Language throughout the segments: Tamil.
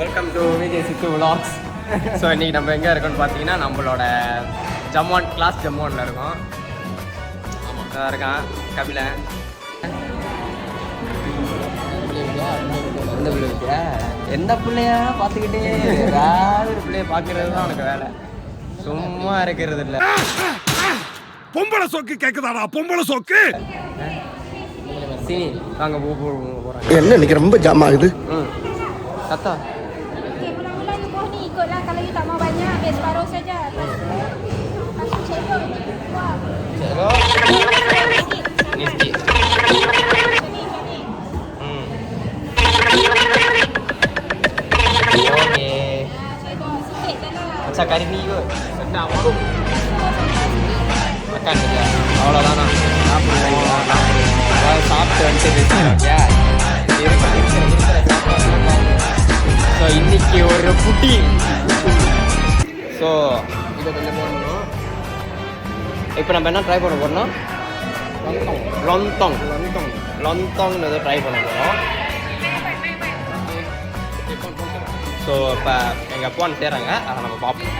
Welcome to Vijay Sidhu vlogs. So இன்றைக்கி நம்ம எங்கே இருக்கோம்னு பார்த்தீங்கன்னா நம்மளோட ஜம்மான் கிளாஸ் ஜம்மானில் இருக்கோம். ஆமாம் இருக்கான் கபிலன். எந்த பிள்ளை இருக்கியா? எந்த பிள்ளையா பார்த்துக்கிட்டே ஏதாவது ஒரு பிள்ளைய பார்க்கறது தான் உனக்கு வேலை, சும்மா இருக்கிறது இல்லை. பொம்பளை சோக்கு கேக்குதாடா? பொம்பளை சோக்கு சீனி வாங்க போகிறாங்க. என்ன இன்னைக்கு ரொம்ப ஜாம் ஆகுது. Kata. Okey, mula-mula you boh ni ikutlah. Kalau you tak mau banyak, ambil separuh saja. Lepas tu cekok ni. Wah. Cekok. Ni sikit. Sini. Okey. Cekok sikit je lah. Macam kari ni kot. Sedap. Makan saja. Aவ்வளோதான் நான் சாப்பிட்டு வந்துட்டு ya. ஸோ இன்னைக்கு ஒரு புட்டி. ஸோ இதை கொஞ்சம் போடணும். இப்போ நம்ம என்ன ட்ரை பண்ண போகிறோம்னா லொந்தாங்னு ஏதோ ட்ரை பண்ண போகிறோம். ஸோ இப்போ எங்கள் அப்பா வந்து சேராங்க, அதை நம்ம பார்ப்போம்.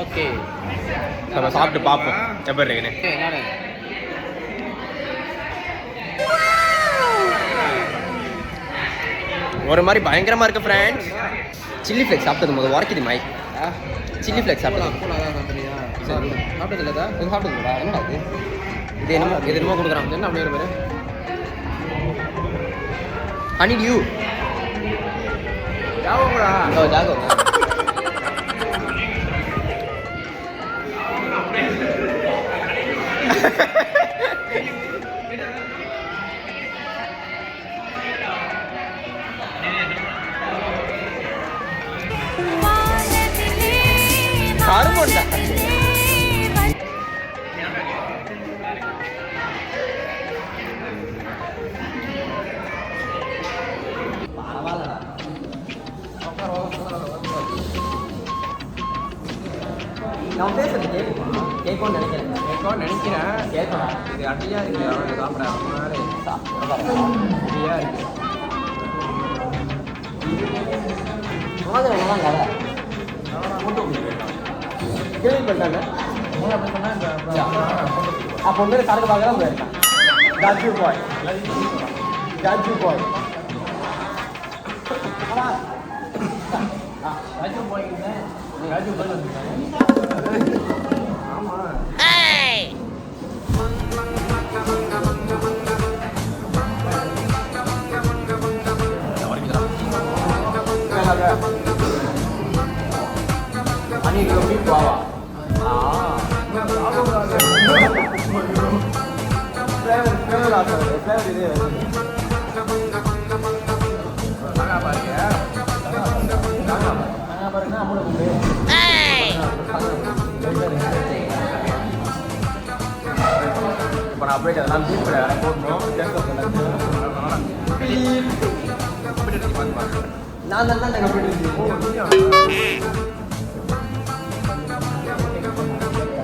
ஓகே, நம்ம சாப்பிட்டு பார்ப்போம் எப்படி இருக்குன்னு. ஒரு மாதிரி பயங்கரமாக இருக்குது ஃப்ரெண்ட்ஸ். சில்லி ஃப்ளேக்ஸ் சாப்பிட்டது போது உரைக்குது மாய். சில்லி ஃப்ளேக்ஸ் சாப்பிட்டது சாப்பிட்டது இல்லைதா? இது சாப்பிட்டதுங்களா? என்னடா இது என்னமோ கொடுக்குறான். என்ன அப்படியே பேர் ஹனி டியூ ஜாகோடா. ஜாகோ கார்போண்டா. நான் பேசுறது கேட்கும்னு நினைக்கிறேன். கேட்கணும். இது அட்டையா இருக்குது. அவனுக்கு சாப்பிட ஃப்ரீயாக இருக்குது. மாதிரிலாம் கதை கேள்விப்பட்டாங்க. அப்போ வந்து சரக்கு பார்க்கலாம் போயிருக்கான். ஜாஜு பாய் ராஜு பாய் Ani lebih bawah. Flavor rasa, flavor ini. Mana apa ya? Mana apa nak boleh beli? Pernah beli dalam sini pernah, kono, jangan kena. Pilih. Apa dia di mana? Nan dengan beli.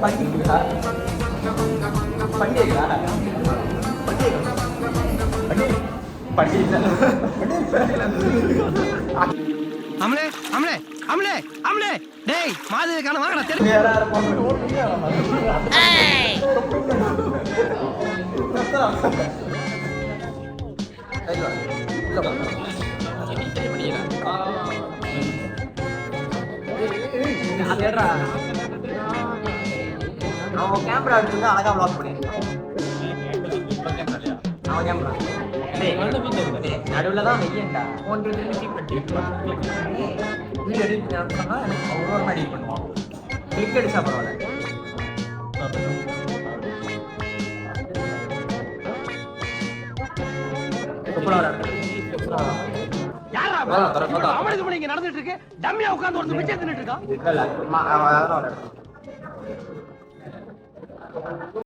பண்ணிங்களா? அம்லே அம்லே அம்லே அம்லே டேய் மாதுக்கான வாங்கடா தெரு யாரா போட்டு ஓடுறியா? ஏய் ஐயோ இல்ல பா அதேடா அவன் கேமரா எடுத்து அழகா வ்ளாக் பண்ணிருக்கான். அவன் கேமரா நடுவில் தான் வெய்யண்டா. வீடியோ எடிட் சொன்னா எனக்கு ஒரு எடிட் பண்ணுவான். கிளிக் அடிச்சா பரவாயில்ல. நடந்துட்டு இருக்கு. டம்மியா உட்கார்ந்து ஒருத்தர் பிச்சை தின்னுட்டு இருக்கான்.